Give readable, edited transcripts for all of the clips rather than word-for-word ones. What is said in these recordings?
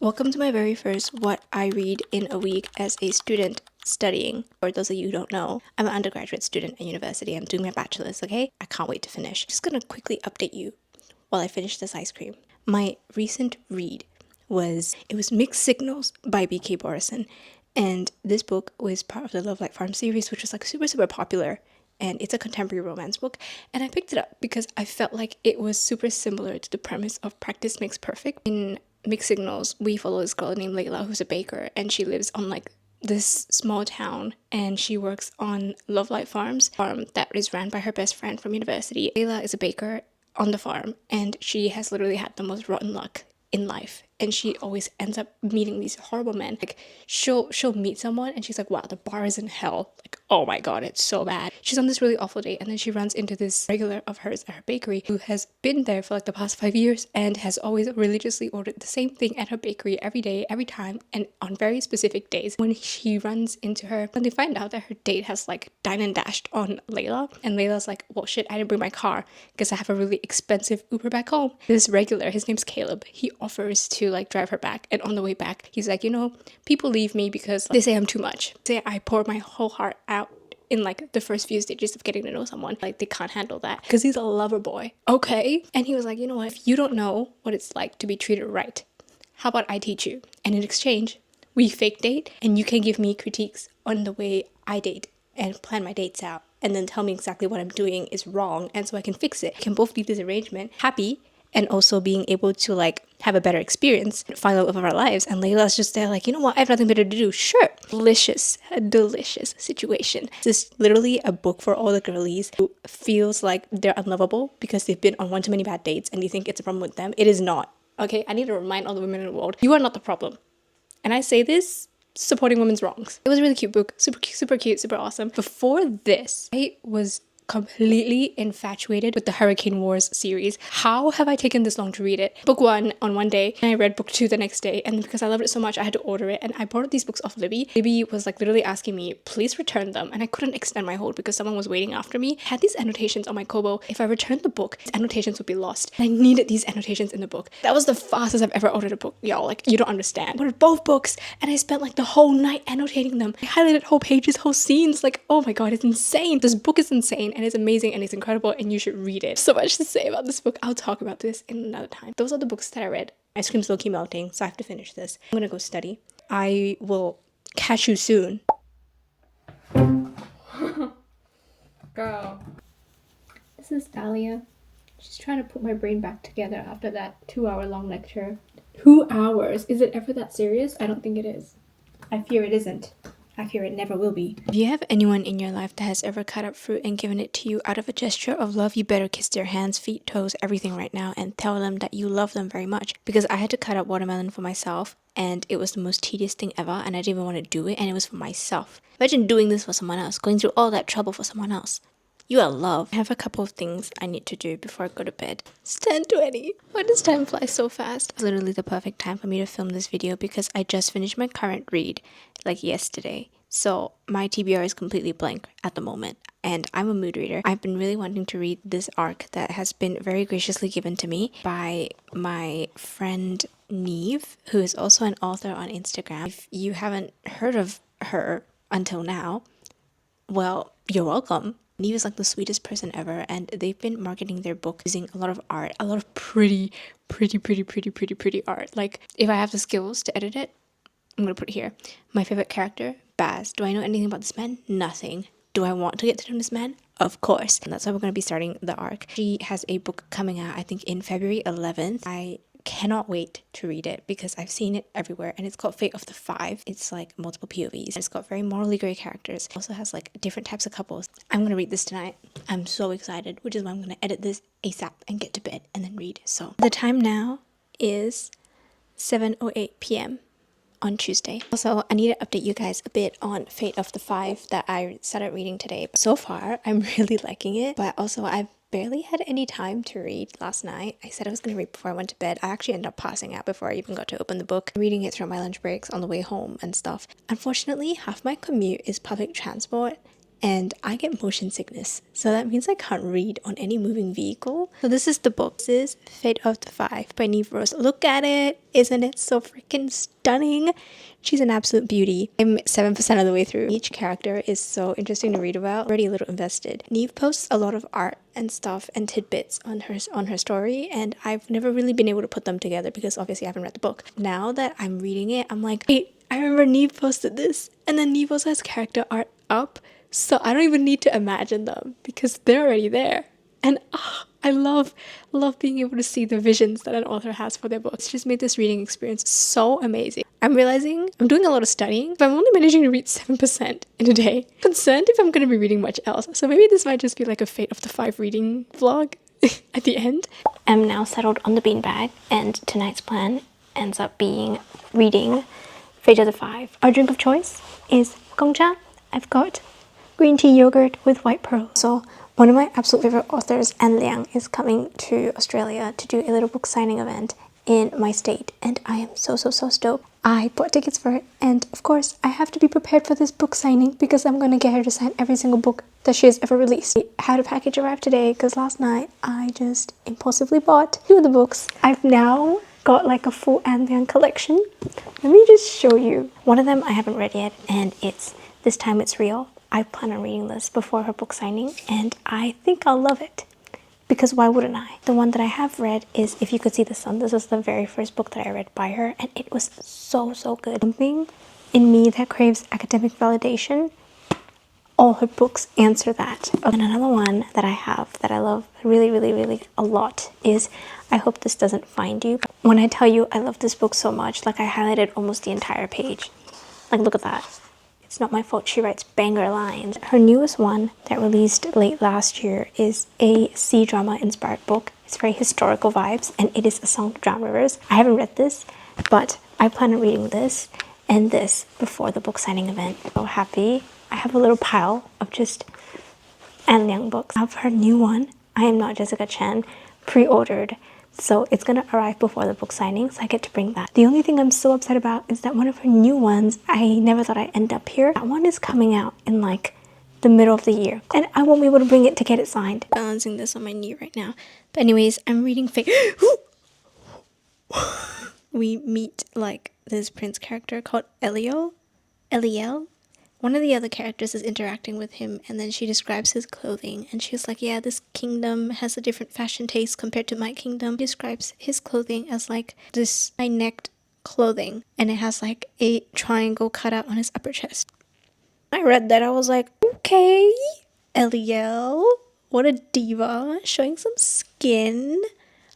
Welcome to my very first What I Read in a Week as a student studying. For those of you who don't know, I'm an undergraduate student at university. I'm doing my bachelor's, okay? I can't wait to finish. Just gonna quickly update you while I finish this ice cream. My recent read was Mixed Signals by B.K. Borison. And this book was part of the Love Like Farm series, which was like super popular. And it's a contemporary romance book. And I picked it up because I felt like it was super similar to the premise of Practice Makes Perfect. In Mixed Signals, we follow this girl named Layla who's a baker, and she lives on like this small town, and she works on Love Light Farms farm that is ran by her best friend from university. Layla is a baker on the farm, and she has literally had the most rotten luck in life, and she always ends up meeting these horrible men. Like she'll meet someone and she's like, wow, the bar is in hell, like, oh my god, it's so bad. She's on this really awful date, and then she runs into this regular of hers at her bakery who has been there for like the past 5 years and has always religiously ordered the same thing at her bakery every day, every time, and on very specific days. When she runs into her, when they find out that her date has like dined and dashed on Layla, and Layla's like, well shit, I didn't bring my car because I have a really expensive Uber back home. This regular, his name's Caleb, he offers to like drive her back, and on the way back he's like, you know, people leave me because they say I'm too much. Say I pour my whole heart out in like the first few stages of getting to know someone, like they can't handle that because he's a lover boy. Okay. And he was like, you know what, if you don't know what it's like to be treated right, how about I teach you, and in exchange we fake date, and you can give me critiques on the way I date and plan my dates out, and then tell me exactly what I'm doing is wrong, and so I can fix it. We can both leave this arrangement happy and also being able to like have a better experience, find the love of our lives. And Layla's just there like, you know what, I have nothing better to do. Sure. Delicious situation. This is literally a book for all the girlies who feels like they're unlovable because they've been on one too many bad dates and you think it's a problem with them. It is not. Okay, I need to remind all the women in the world, you are not the problem. And I say this supporting women's wrongs. It was a really cute book, super cute, super awesome. Before this, I was completely infatuated with the Hurricane Wars series. How have I taken this long to read it? Book 1 on one day, and I read book 2 the next day, and because I loved it so much I had to order it, and I borrowed these books off Libby. Libby was like literally asking me, please return them, and I couldn't extend my hold because someone was waiting after me. I had these annotations on my Kobo. If I returned the book, these annotations would be lost. I needed these annotations in the book. That was the fastest I've ever ordered a book, y'all. Like, you don't understand. I ordered both books, and I spent like the whole night annotating them. I highlighted whole pages, whole scenes. Like, oh my god, it's insane. This book is insane, and it's amazing, and it's incredible, and you should read it. So much to say about this book. I'll talk about this in another time. Those are the books that I read. Ice cream's low-key melting, so I have to finish this. I'm gonna go study. I will catch you soon. Girl. This is Thalia. She's trying to put my brain back together after that 2-hour-long lecture. 2 hours? Is it ever that serious? I don't think it is. I fear it isn't. I fear it never will be. If you have anyone in your life that has ever cut up fruit and given it to you out of a gesture of love, you better kiss their hands, feet, toes, everything right now, and tell them that you love them very much. Because I had to cut up watermelon for myself, and it was the most tedious thing ever, and I didn't even want to do it, and it was for myself. Imagine doing this for someone else, going through all that trouble for someone else. You are loved. I have a couple of things I need to do before I go to bed. It's 10:20. Why does time fly so fast? It's literally the perfect time for me to film this video because I just finished my current read, like yesterday. So my TBR is completely blank at the moment, and I'm a mood reader. I've been really wanting to read this arc that has been very graciously given to me by my friend Niamh, who is also an author on Instagram. If you haven't heard of her until now, well, you're welcome. Niamh is like the sweetest person ever, and they've been marketing their book using a lot of art, a lot of pretty art. Like, if I have the skills to edit it, I'm gonna put it here. My favorite character, Baz. Do I know anything about this man? Nothing. Do I want to get to know this man? Of course. And that's why we're gonna be starting the arc. She has a book coming out, I think, in February 11th. I cannot wait to read it because I've seen it everywhere, and it's called Fate of the Five. It's like multiple POVs. It's got very morally gray characters. It also has like different types of couples. I'm gonna read this tonight. I'm so excited, which is why I'm gonna edit this ASAP and get to bed and then read. So the time now is 7:08 p.m. on Tuesday. Also, I need to update you guys a bit on Fate of the Five that I started reading today. So far, I'm really liking it, but also I've barely had any time to read last night. I said I was going to read before I went to bed. I actually ended up passing out before I even got to open the book. I'm reading it throughout my lunch breaks on the way home and stuff. Unfortunately, half my commute is public transport, and I get motion sickness. So that means I can't read on any moving vehicle. So this is the book. This is Fate of the Five by Niamh. Look at it. Isn't it so freaking stunning? She's an absolute beauty. I'm 7% of the way through. Each character is so interesting to read about. Already a little invested. Niamh posts a lot of art and stuff and tidbits on her story, and I've never really been able to put them together because obviously I haven't read the book. Now that I'm reading it, I'm like, wait, I remember Niamh posted this, and then Niamh also has character art up, so I don't even need to imagine them because they're already there. And I love being able to see the visions that an author has for their books. It's just made this reading experience so amazing. I'm realizing I'm doing a lot of studying, but I'm only managing to read 7% in a day. I'm concerned if I'm going to be reading much else. So maybe this might just be like a Fate of the Five reading vlog at the end. I'm now settled on the beanbag, and tonight's plan ends up being reading Fate of the Five. Our drink of choice is gongcha. I've got green tea yogurt with white pearl. So one of my absolute favorite authors, Anne Liang, is coming to Australia to do a little book signing event in my state, and I am so stoked. I bought tickets for it, and of course I have to be prepared for this book signing because I'm gonna get her to sign every single book that she has ever released. I had a package arrive today because last night I just impulsively bought 2 of the books. I've now got like a full Anne Liang collection. Let me just show you. One of them I haven't read yet, and it's This Time It's Real. I plan on reading this before her book signing, and I think I'll love it. Because why wouldn't I? The one that I have read is If You Could See the Sun. This was the very first book that I read by her, and it was so good. Something in me that craves academic validation, all her books answer that. And another one that I have that I love really a lot is I Hope This Doesn't Find You. When I tell you I love this book so much, like I highlighted almost the entire page. Like, look at that. It's not my fault she writes banger lines. Her newest one that released late last year is a C-drama inspired book. It's very historical vibes, and it is A Song to Drown Rivers. I haven't read this, but I plan on reading this and this before the book signing event. So happy. I have a little pile of just Anne Liang books. I have her new one, I Am Not Jessica Chan, pre-ordered. So it's gonna arrive before the book signing, so I get to bring that. The only thing I'm so upset about is that one of her new ones, I never thought I'd end up here. That one is coming out in like the middle of the year, and I won't be able to bring it to get it signed. Balancing this on my knee right now. But anyways, I'm reading Fate. We meet like this prince character called Eliel. One of the other characters is interacting with him, and then she describes his clothing, and she's like, yeah, this kingdom has a different fashion taste compared to my kingdom. She describes his clothing as like this high-necked clothing, and it has like a triangle cut out on his upper chest. I read that, I was like, okay, Eliel, what a diva, showing some skin.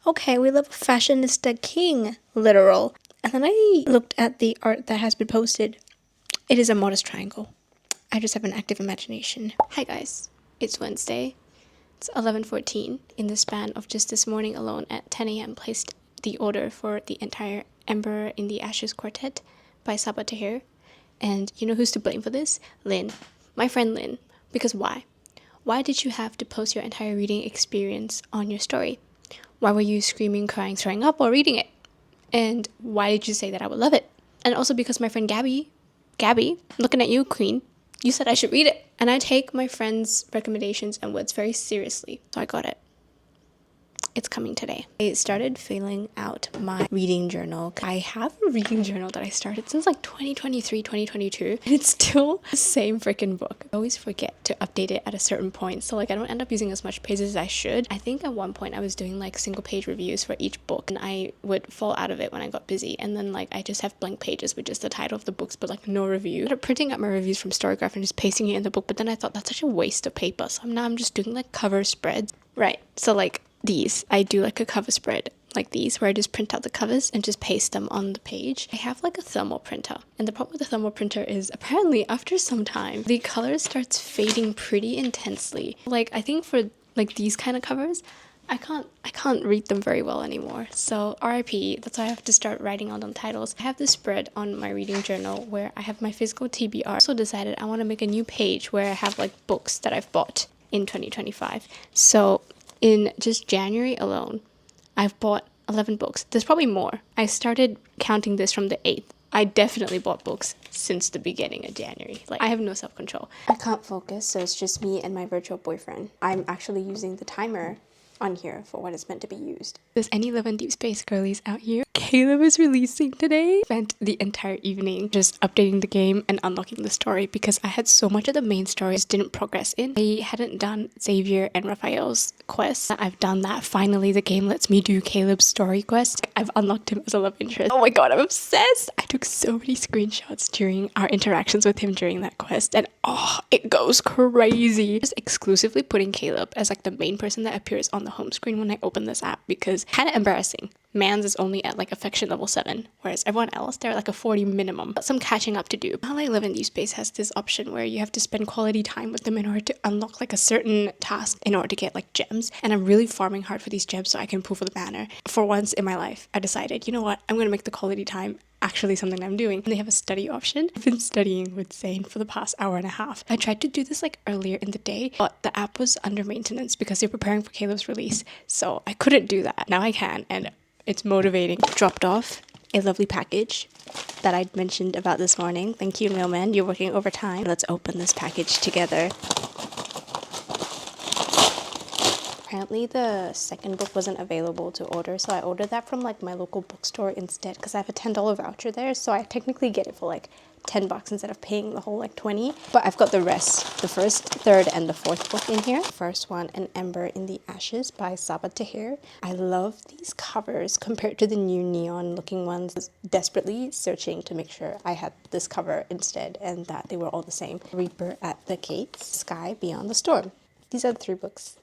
Okay, we love a fashionista king, literal. And then I looked at the art that has been posted. It is a modest triangle. I just have an active imagination. Hi guys, it's Wednesday. It's 11:14. In the span of just this morning alone at 10 a.m. placed the order for the entire Ember in the Ashes Quartet by Sabaa Tahir. And you know who's to blame for this? Lynn. My friend Lynn. Because why? Why did you have to post your entire reading experience on your story? Why were you screaming, crying, throwing up while reading it? And why did you say that I would love it? And also because my friend Gabby, looking at you, queen, you said I should read it. And I take my friend's recommendations and words very seriously. So I got it. It's coming today. I started filling out my reading journal. I have a reading journal that I started since like 2023, 2022. And it's still the same freaking book. I always forget to update it at a certain point. So like I don't end up using as much pages as I should. I think at one point I was doing like single page reviews for each book, and I would fall out of it when I got busy. And then like I just have blank pages with just the title of the books but like no review. I started printing out my reviews from Storygraph and just pasting it in the book, but then I thought that's such a waste of paper. So now I'm just doing like cover spreads. Right. So like these, I do like a cover spread like these where I just print out the covers and just paste them on the page. I have like a thermal printer, and the problem with the thermal printer is apparently after some time the color starts fading pretty intensely. Like I think for like these kind of covers I can't read them very well anymore. So RIP, that's why I have to start writing on them titles. I have this spread on my reading journal where I have my physical TBR. I also decided I want to make a new page where I have like books that I've bought in 2025. So in just January alone, I've bought 11 books. There's probably more. I started counting this from the 8th I definitely bought books since the beginning of January. Like, I have no self-control. I can't focus, so it's just me and my virtual boyfriend. I'm actually using the timer on here for what it's meant to be used. Does any Love and Deep Space girlies out here? Caleb is releasing today. Spent the entire evening just updating the game and unlocking the story because I had so much of the main story I just didn't progress in. I hadn't done Xavier and Raphael's quest. I've done that. Finally, the game lets me do Caleb's story quest. I've unlocked him as a love interest. Oh my god, I'm obsessed! I took so many screenshots during our interactions with him during that quest, and oh, it goes crazy. Just exclusively putting Caleb as like the main person that appears on the home screen when I open this app because kind of embarrassing. Mans is only at like affection level 7, whereas everyone else, they're at like a 40 minimum. Some catching up to do. How like Love and Deep Space has this option where you have to spend quality time with them in order to unlock like a certain task in order to get like gems. And I'm really farming hard for these gems so I can pull for the banner. For once in my life, I decided, you know what, I'm going to make the quality time actually something I'm doing. And they have a study option. I've been studying with Zane for the past hour and a half. I tried to do this like earlier in the day, but the app was under maintenance because they're preparing for Caleb's release. So I couldn't do that. Now I can, and it's motivating. Dropped off a lovely package that I'd mentioned about this morning. Thank you, mailman. You're working overtime. Let's open this package together. Apparently the second book wasn't available to order, so I ordered that from like my local bookstore instead because I have a $10 voucher there, so I technically get it for like $10 instead of paying the whole like 20. But I've got the rest, the first, third, and the fourth book in here. First one, An Ember in the Ashes by Sabaa Tahir. I love these covers compared to the new neon looking ones. I was desperately searching to make sure I had this cover instead and that they were all the same. Reaper at the Gates, Sky Beyond the Storm. These are the 3 books.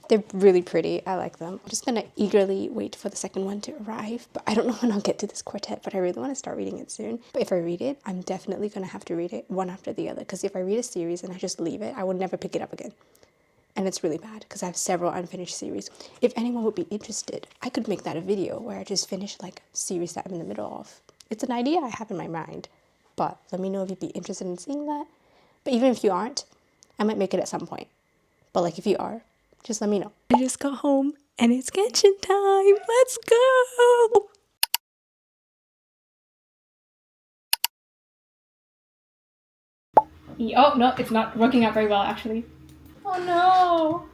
They're really pretty. I like them. I'm just gonna eagerly wait for the second one to arrive. But I don't know when I'll get to this quartet, but I really want to start reading it soon. But if I read it, I'm definitely gonna have to read it one after the other. Because if I read a series and I just leave it, I will never pick it up again. And it's really bad because I have several unfinished series. If anyone would be interested, I could make that a video where I just finish like series that I'm in the middle of. It's an idea I have in my mind. But let me know if you'd be interested in seeing that. But even if you aren't, I might make it at some point. But like if you are, just let me know. I just got home and it's genshin time. Let's go! Oh, no, it's not working out very well, actually. Oh,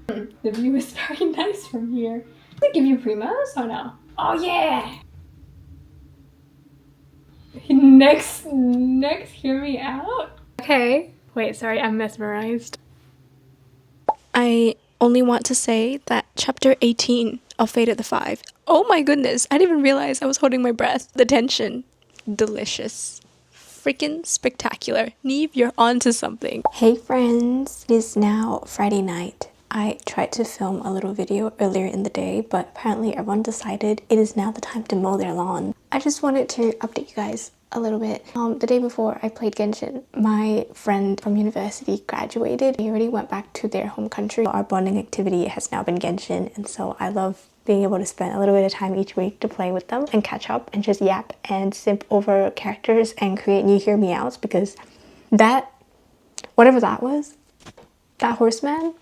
no. The view is very nice from here. Does it give you primos or no? Oh, yeah! Next, hear me out. Okay. Wait, sorry, I'm mesmerized. I only want to say that chapter 18 of Fate of the Five. Oh my goodness, I didn't even realize I was holding my breath. The tension. Delicious. Freaking spectacular. Niamh, you're onto something. Hey friends, it is now Friday night. I tried to film a little video earlier in the day, but apparently everyone decided it is now the time to mow their lawn. I just wanted to update you guys a little bit. The day before I played Genshin, my friend from university graduated. They already went back to their home country. Our bonding activity has now been Genshin, and so I love being able to spend a little bit of time each week to play with them and catch up and just yap and simp over characters and create new hear me outs, because that, whatever that was, that horseman,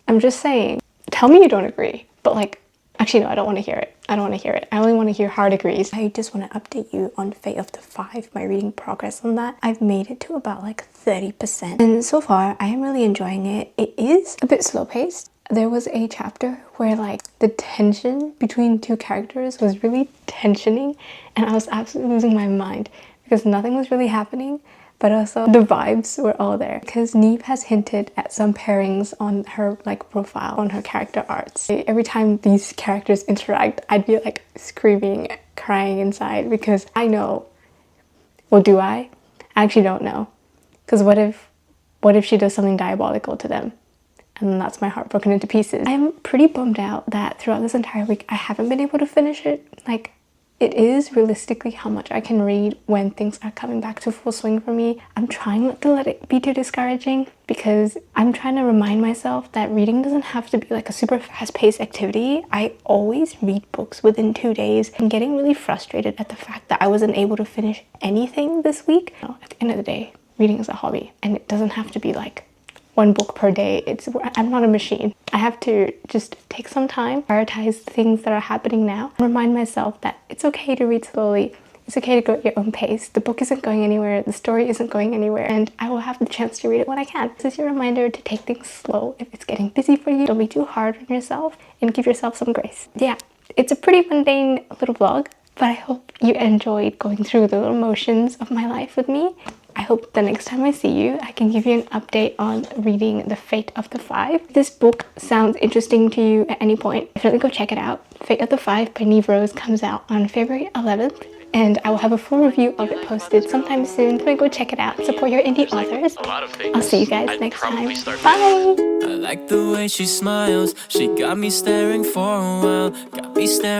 I'm just saying, tell me you don't agree, but like, actually no, I don't want to hear it. I don't want to hear it. I only want to hear hard agrees. I just want to update you on Fate of the Five, my reading progress on that. I've made it to about like 30%. And so far, I am really enjoying it. It is a bit slow paced. There was a chapter where like the tension between 2 characters was really tensioning, and I was absolutely losing my mind because nothing was really happening. But also the vibes were all there because Niamh has hinted at some pairings on her like profile, on her character arts. Every time these characters interact, I'd be like screaming, crying inside because I know. Well, do I? I actually don't know. Because what if she does something diabolical to them? And then that's my heart broken into pieces. I'm pretty bummed out that throughout this entire week I haven't been able to finish it. Like, it is realistically how much I can read when things are coming back to full swing for me. I'm trying not to let it be too discouraging because I'm trying to remind myself that reading doesn't have to be like a super fast-paced activity. I always read books within 2 days. I'm getting really frustrated at the fact that I wasn't able to finish anything this week. At the end of the day, reading is a hobby, and it doesn't have to be like 1 book per day. I'm not a machine. I have to just take some time, prioritize things that are happening now, and remind myself that it's okay to read slowly. It's okay to go at your own pace. The book isn't going anywhere, the story isn't going anywhere, and I will have the chance to read it when I can. This is your reminder to take things slow. If it's getting busy for you, don't be too hard on yourself and give yourself some grace. Yeah, it's a pretty mundane little vlog, but I hope you enjoyed going through the little motions of my life with me. I hope the next time I see you, I can give you an update on reading The Fate of the Five. If this book sounds interesting to you at any point, definitely go check it out. Fate of the Five by Niamh Rose comes out on February 11th. And I will have a full review of it posted sometime soon. So go check it out. Support your indie authors. I'll see you guys next time. Bye! I like the way she smiles. She got me staring for a while. Got me staring.